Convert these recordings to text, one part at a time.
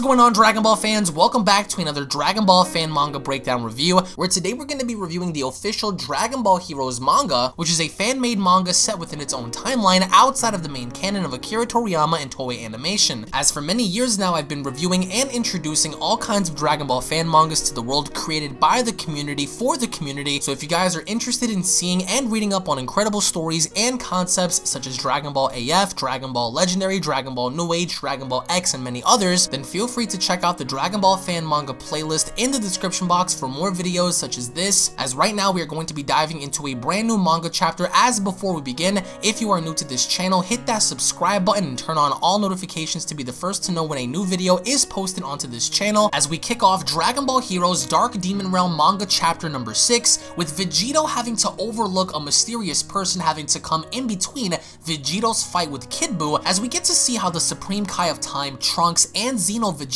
going on, Dragon Ball fans? Welcome back to another Dragon Ball fan manga breakdown review, where today we're going to be reviewing the official Dragon Ball Heroes manga, which is a fan-made manga set within its own timeline outside of the main canon of Akira Toriyama and Toei Animation. As for many years now, I've been reviewing and introducing all kinds of Dragon Ball fan mangas to the world created by the community for the community, so if you guys are interested in seeing and reading up on incredible stories and concepts such as Dragon Ball AF, Dragon Ball Legendary, Dragon Ball New Age, Dragon Ball X, and many others, then feel free to check out the Dragon Ball fan manga playlist in the description box for more videos such as this, as right now we are going to be diving into a brand new manga chapter. As before we begin, if you are new to this channel, hit that subscribe button and turn on all notifications to be the first to know when a new video is posted onto this channel, as we kick off Dragon Ball Heroes Dark Demon Realm manga chapter number 6, with Vegito having to overlook a mysterious person having to come in between Vegito's fight with Kid Buu, as we get to see how the Supreme Kai of Time, Trunks, and Xeno Vegito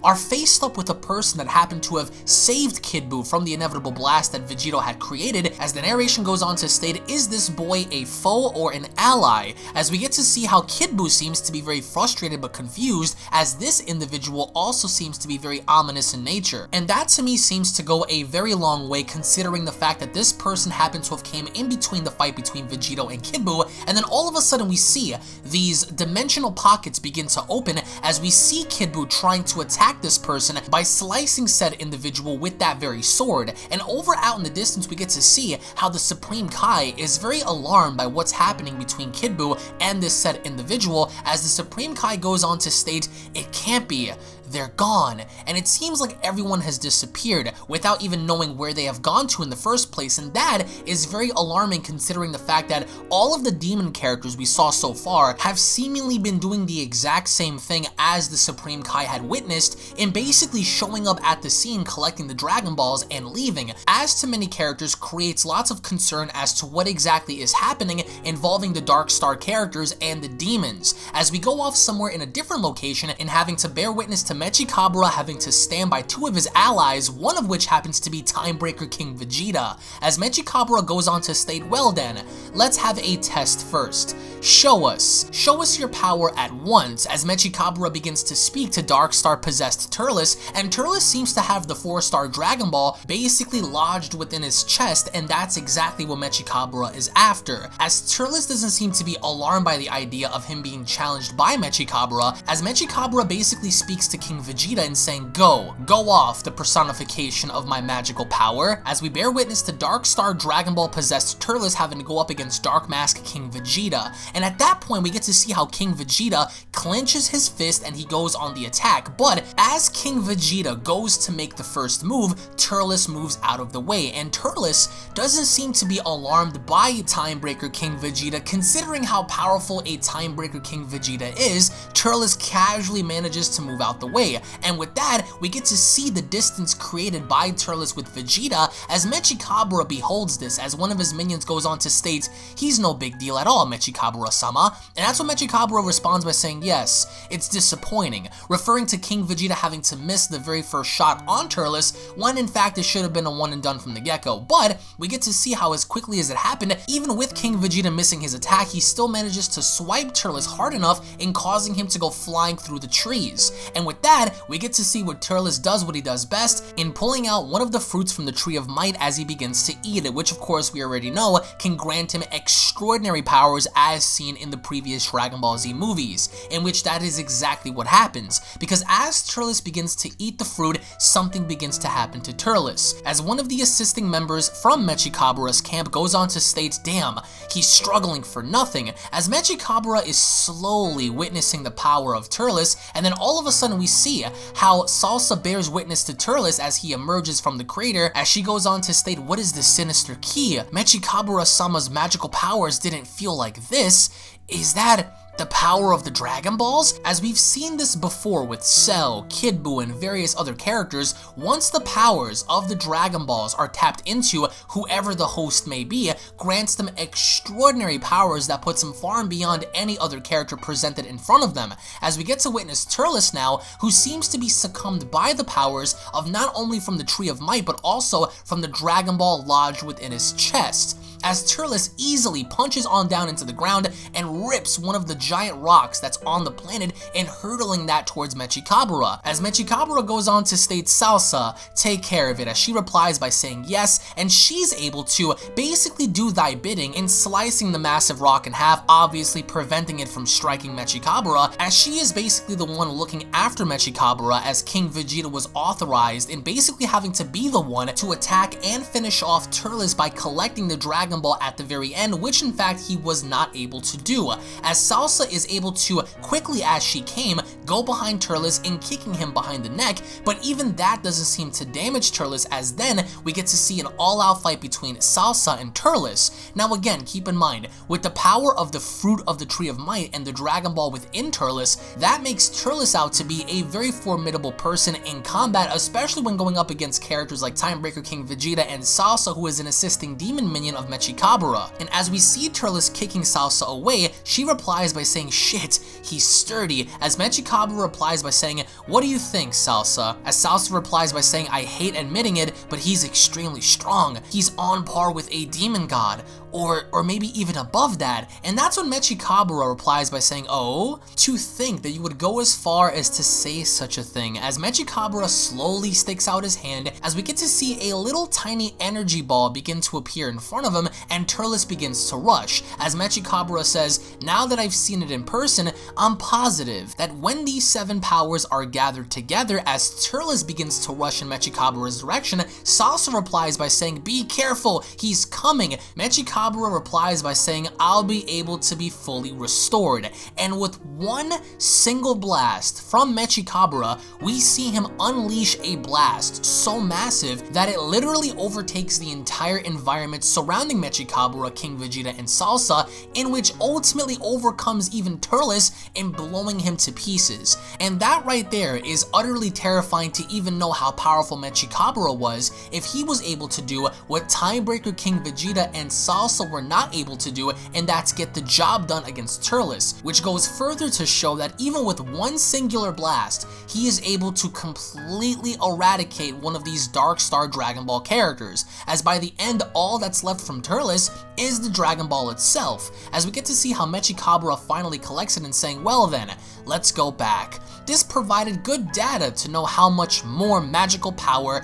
are faced up with a person that happened to have saved Kid Buu from the inevitable blast that Vegito had created. As the narration goes on to state, is this boy a foe or an ally? As we get to see how Kid Buu seems to be very frustrated but confused, as this individual also seems to be very ominous in nature. And that to me seems to go a very long way, considering the fact that this person happened to have came in between the fight between Vegito and Kid Buu, and then all of a sudden we see these dimensional pockets begin to open as we see Kid Buu trying to attack this person by slicing said individual with that very sword. And over out in the distance we get to see how the Supreme Kai is very alarmed by what's happening between Kid Buu and this said individual, as the Supreme Kai goes on to state, it can't be, they're gone. And it seems like everyone has disappeared without even knowing where they have gone to in the first place, and that is very alarming considering the fact that all of the demon characters we saw so far have seemingly been doing the exact same thing as the Supreme Kai had witnessed, in basically showing up at the scene, collecting the Dragon Balls, and leaving. As to many characters, creates lots of concern as to what exactly is happening involving the Dark Star characters and the demons, as we go off somewhere in a different location and having to bear witness to Mechikabura having to stand by two of his allies, one of which happens to be Timebreaker King Vegeta, as Mechikabura goes on to state, well then, let's have a test first. Show us your power at once, as Mechikabura begins to speak to Dark Star possessed Turles, and Turles seems to have the 4-star Dragon Ball basically lodged within his chest, and that's exactly what Mechikabura is after, as Turles doesn't seem to be alarmed by the idea of him being challenged by Mechikabura, as Mechikabura basically speaks to King Vegeta and saying, go off, the personification of my magical power, as we bear witness to Dark Star Dragon Ball possessed Turles having to go up against Dark Mask King Vegeta. And at that point we get to see how King Vegeta clenches his fist and he goes on the attack, but as King Vegeta goes to make the first move, Turles moves out of the way, and Turles doesn't seem to be alarmed by Timebreaker King Vegeta, considering how powerful a Timebreaker King Vegeta is. Turles casually manages to move out the way, and with that we get to see the distance created by Turles with Vegeta, as Mechikabura beholds this, as one of his minions goes on to state, he's no big deal at all, Mechikabura-sama, and that's when Mechikabura responds by saying, yes, it's disappointing, referring to King Vegeta having to miss the very first shot on Turles, when in fact it should have been a one and done from the get-go. But we get to see how as quickly as it happened, even with King Vegeta missing his attack, he still manages to swipe Turles hard enough in causing him to go flying through the trees. And with that, we get to see what Turles does what he does best, in pulling out one of the fruits from the Tree of Might as he begins to eat it, which of course we already know can grant him extraordinary powers as seen in the previous Dragon Ball Z movies, in which that is exactly what happens, because as Turles begins to eat the fruit, something begins to happen to Turles, as one of the assisting members from Mechikabura's camp goes on to state, damn, he's struggling for nothing, as Mechikabura is slowly witnessing the power of Turles, and then all of a sudden we see how Salsa bears witness to Turles as he emerges from the crater, as she goes on to state, what is this sinister key? Mechikabura-sama's magical powers didn't feel like this. Is that the power of the Dragon Balls? As we've seen this before with Cell, Kid Buu, and various other characters, once the powers of the Dragon Balls are tapped into, whoever the host may be grants them extraordinary powers that puts them far and beyond any other character presented in front of them, as we get to witness Turles now, who seems to be succumbed by the powers of not only from the Tree of Might, but also from the Dragon Ball lodged within his chest. as Turles easily punches on down into the ground and rips one of the giant rocks that's on the planet and hurtling that towards Mechikabura. As Mechikabura goes on to state, "Salsa, take care of it," as she replies by saying yes, and she's able to basically do thy bidding in slicing the massive rock in half, obviously preventing it from striking Mechikabura, as she is basically the one looking after Mechikabura, as King Vegeta was authorized in basically having to be the one to attack and finish off Turles by collecting the Dragon Ball at the very end, which in fact he was not able to do, as Salsa is able to quickly as she came go behind Turles and kicking him behind the neck, but even that doesn't seem to damage Turles, as then we get to see an all-out fight between Salsa and Turles. Now again, keep in mind, with the power of the fruit of the Tree of Might and the Dragon Ball within Turles, that makes Turles out to be a very formidable person in combat, especially when going up against characters like Timebreaker King Vegeta and Salsa, who is an assisting demon minion of Mechikabura. And as we see Turles kicking Salsa away, she replies by saying, "Shit, he's sturdy," as Mechikabura replies by saying, "What do you think, Salsa?" As Salsa replies by saying, "I hate admitting it, but he's extremely strong. He's on par with a demon god, or maybe even above that." And that's when Mechikabura replies by saying, "Oh, to think that you would go as far as to say such a thing," as Mechikabura slowly sticks out his hand, as we get to see a little tiny energy ball begin to appear in front of him, and Turles begins to rush, as Mechikabura says, "Now that I've seen it in person, I'm positive that when these 7 powers are gathered together," as Turles begins to rush in Mechikabura's direction, Salsa replies by saying, "Be careful, he's coming." Mechikabura replies by saying, "I'll be able to be fully restored." And with one single blast from Mechikabura, we see him unleash a blast so massive that it literally overtakes the entire environment surrounding Mechikabura, King Vegeta, and Salsa, in which ultimately overcomes even Turles in blowing him to pieces. And that right there is utterly terrifying to even know how powerful Mechikabura was if he was able to do what Timebreaker King Vegeta and Salsa were not able to do, and that's get the job done against Turles, which goes further to show that even with one singular blast, he is able to completely eradicate one of these Dark Star Dragon Ball characters, as by the end all that's left from Turles is the Dragon Ball itself, as we get to see how Mechikabura finally collects it and saying, "Well then, let's go back." This provided good data to know how much more magical power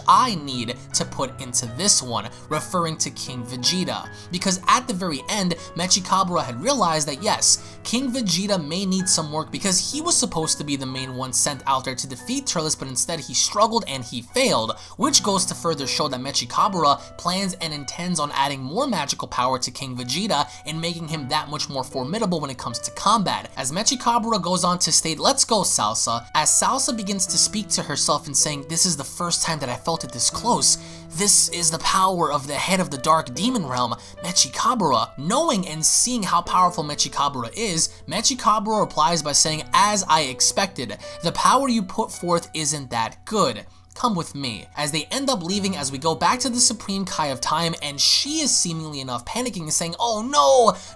I need to put into this one, referring to King Vegeta, because at the very end, Mechikabura had realized that yes, King Vegeta may need some work because he was supposed to be the main one sent out there to defeat Turles, but instead he struggled and he failed, which goes to further show that Mechikabura plans and intends on adding more magical power to King Vegeta and making him that much more formidable when it comes to combat. As Mechikabura goes on to state, "Let's go, Salsa," as Salsa begins to speak to herself and saying, "This is the first time that I felt it this close. This is the power of the head of the Dark Demon Realm, Mechikabura." Knowing and seeing how powerful Mechikabura is, Mechikabura replies by saying, "As I expected, the power you put forth isn't that good. Come with me," as they end up leaving, as we go back to the Supreme Kai of Time, and she is seemingly enough panicking and saying, "Oh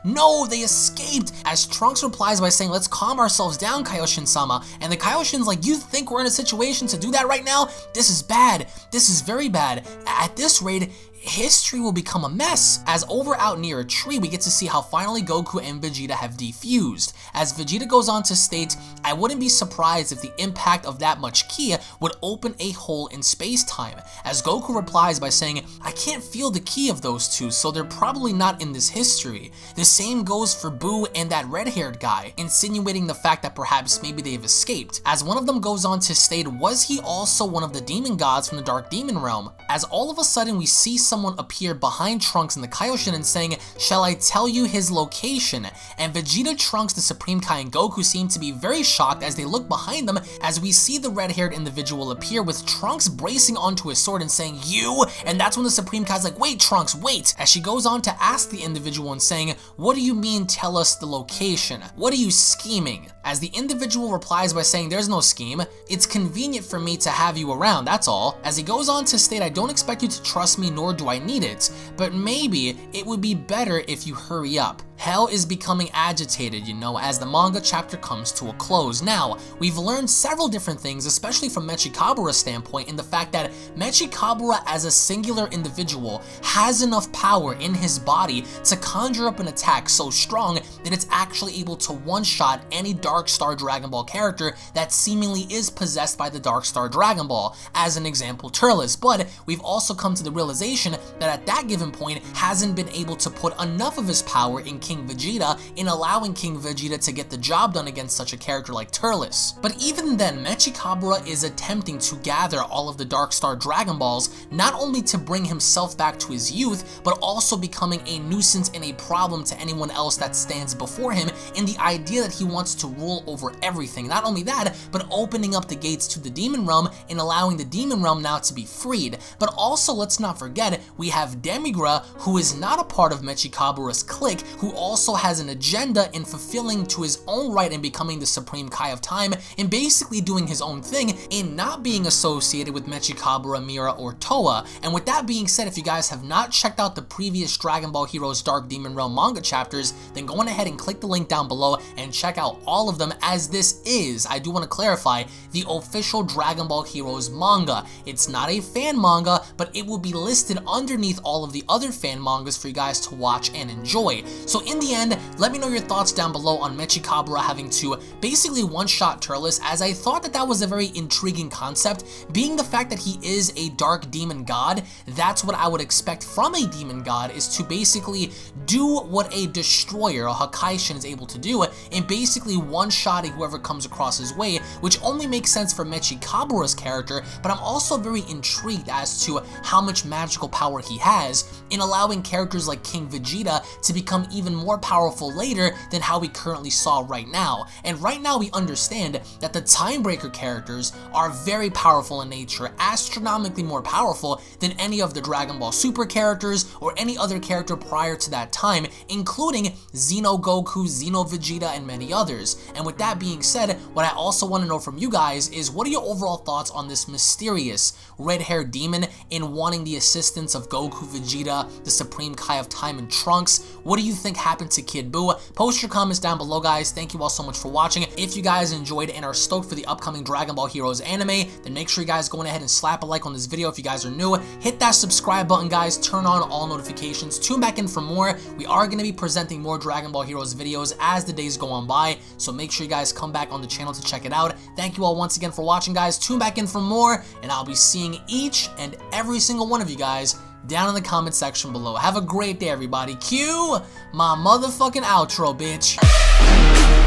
no, they escaped," as Trunks replies by saying, "Let's calm ourselves down, Kaioshin-sama," and the Kaioshin's like, "You think we're in a situation to do that right now? This is bad. This is very bad. At this rate, history will become a mess." As over out near a tree, we get to see how finally Goku and Vegeta have defused, as Vegeta goes on to state, "I wouldn't be surprised if the impact of that much ki would open a hole in space-time," as Goku replies by saying, "I can't feel the ki of those two, so they're probably not in this history." The same goes for Buu and that red-haired guy, insinuating the fact that perhaps maybe they've escaped, as one of them goes on to state, "Was he also one of the demon gods from the Dark Demon Realm?" As all of a sudden we see someone appear behind Trunks and the Kaioshin and saying, "Shall I tell you his location?" And Vegeta, Trunks, the Supreme Kai, and Goku seem to be very shocked as they look behind them, as we see the red-haired individual appear with Trunks bracing onto his sword and saying, "You?" And that's when the Supreme Kai's like, "Wait, Trunks, wait," as she goes on to ask the individual and saying, "What do you mean tell us the location? What are you scheming?" As the individual replies by saying, "There's no scheme. It's convenient for me to have you around, that's all." As he goes on to state, "I don't expect you to trust me, nor do I need it, but maybe it would be better if you hurry up." Hell is becoming agitated, you know, as the manga chapter comes to a close. Now, we've learned several different things, especially from Mechikabura's standpoint, in the fact that Mechikabura as a singular individual has enough power in his body to conjure up an attack so strong that it's actually able to one-shot any Dark Star Dragon Ball character that seemingly is possessed by the Dark Star Dragon Ball, as an example Turles. But we've also come to the realization that at that given point hasn't been able to put enough of his power in King Vegeta in allowing King Vegeta to get the job done against such a character like Turles. But even then, Mechikabura is attempting to gather all of the Dark Star Dragon Balls, not only to bring himself back to his youth, but also becoming a nuisance and a problem to anyone else that stands before him, in the idea that he wants to rule over everything. Not only that, but opening up the gates to the Demon Realm and allowing the Demon Realm now to be freed. But also, let's not forget, we have Demigra, who is not a part of Mechikabura's clique, who also has an agenda in fulfilling to his own right and becoming the Supreme Kai of Time, and basically doing his own thing in not being associated with Mechikabura, Mira, or Towa. And with that being said, if you guys have not checked out the previous Dragon Ball Heroes Dark Demon Realm manga chapters, then go on ahead and click the link down below and check out all of them, as this is, I do want to clarify, the official Dragon Ball Heroes manga. It's not a fan manga, but it will be listed underneath all of the other fan mangas for you guys to watch and enjoy. So in the end, let me know your thoughts down below on Mechikabura having to basically one-shot Turles, as I thought that that was a very intriguing concept, being the fact that he is a dark demon god. That's what I would expect from a demon god, is to basically do what a destroyer, a Hakaishin, is able to do, and basically one-shotting whoever comes across his way, which only makes sense for Mechikabura's character. But I'm also very intrigued as to how much magical power he has in allowing characters like King Vegeta to become even more powerful later than how we currently saw right now. And right now we understand that the Timebreaker characters are very powerful in nature, astronomically more powerful than any of the Dragon Ball Super characters or any other character prior to that time, including Xeno Goku, Xeno Vegeta, and many others. And with that being said, what I also want to know from you guys is, what are your overall thoughts on this mysterious red-haired demon in wanting the assistance of Goku, Vegeta, the Supreme Kai of Time, and Trunks? What do you think happened to Kid Buu? Post your comments down below, guys. Thank you all so much for watching. If you guys enjoyed and are stoked for the upcoming Dragon Ball Heroes anime, then make sure you guys go ahead and slap a like on this video if you guys are new. Hit that subscribe button, guys. Turn on all notifications. Tune back in for more. We are going to be presenting more Dragon Ball Heroes videos as the days go on by, so make sure you guys come back on the channel to check it out. Thank you all once again for watching, guys. Tune back in for more, and I'll be seeing each and every single one of you guys down in the comment section below. Have a great day, everybody. Cue my motherfucking outro, bitch.